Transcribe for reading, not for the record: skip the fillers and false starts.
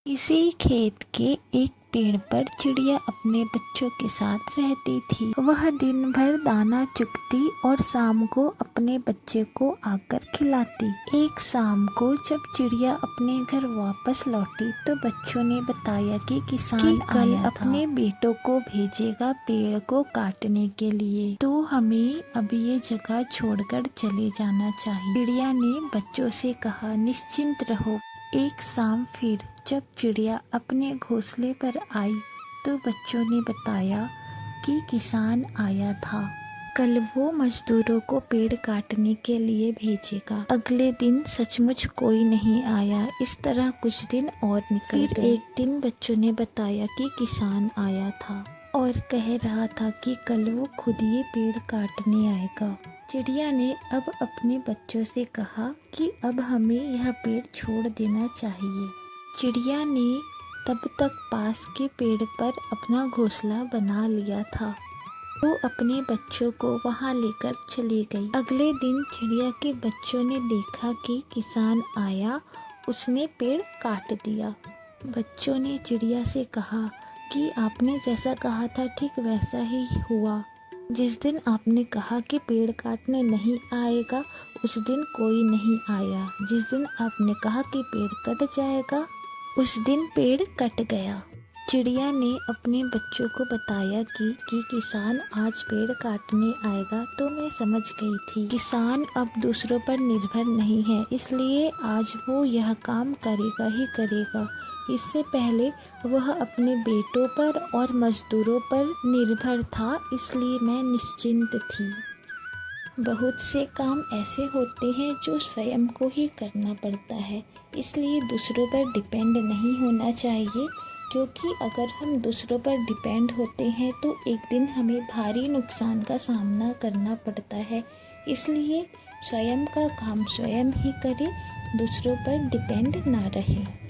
किसी खेत के एक पेड़ पर चिड़िया अपने बच्चों के साथ रहती थी। वह दिन भर दाना चुगती और शाम को अपने बच्चे को आकर खिलाती। एक शाम को जब चिड़िया अपने घर वापस लौटी तो बच्चों ने बताया कि किसान कल अपने बेटों को भेजेगा पेड़ को काटने के लिए, तो हमें अब ये जगह छोड़कर चले जाना चाहिए। चिड़िया ने बच्चों से कहा, निश्चिंत रहो। एक शाम फिर जब चिड़िया अपने घोंसले पर आई तो बच्चों ने बताया कि किसान आया था। कल वो मजदूरों को पेड़ काटने के लिए भेजेगा। अगले दिन सचमुच कोई नहीं आया। इस तरह कुछ दिन और निकल गए। एक दिन बच्चों ने बताया कि किसान आया था और कह रहा था कि कल वो खुद ये पेड़ काटने आएगा। चिड़िया ने अब अपने बच्चों से कहा कि अब हमें यह पेड़ छोड़ देना चाहिए। चिड़िया ने तब तक पास के पेड़ पर अपना घोंसला बना लिया था। वो अपने बच्चों को वहां लेकर चली गई। अगले दिन चिड़िया के बच्चों ने देखा कि किसान आया, उसने पेड़ काट दिया। बच्चों ने चिड़िया से कहा कि आपने जैसा कहा था ठीक वैसा ही हुआ। जिस दिन आपने कहा कि पेड़ काटने नहीं आएगा उस दिन कोई नहीं आया। जिस दिन आपने कहा कि पेड़ कट जाएगा उस दिन पेड़ कट गया। चिड़िया ने अपने बच्चों को बताया कि किसान आज पेड़ काटने आएगा, तो मैं समझ गई थी किसान अब दूसरों पर निर्भर नहीं है, इसलिए आज वो यह काम करेगा ही करेगा। इससे पहले वह अपने बेटों पर और मजदूरों पर निर्भर था, इसलिए मैं निश्चिंत थी। बहुत से काम ऐसे होते हैं जो स्वयं को ही करना पड़ता है, इसलिए दूसरों पर डिपेंड नहीं होना चाहिए, क्योंकि अगर हम दूसरों पर डिपेंड होते हैं तो एक दिन हमें भारी नुकसान का सामना करना पड़ता है। इसलिए स्वयं का काम स्वयं ही करें, दूसरों पर डिपेंड ना रहें।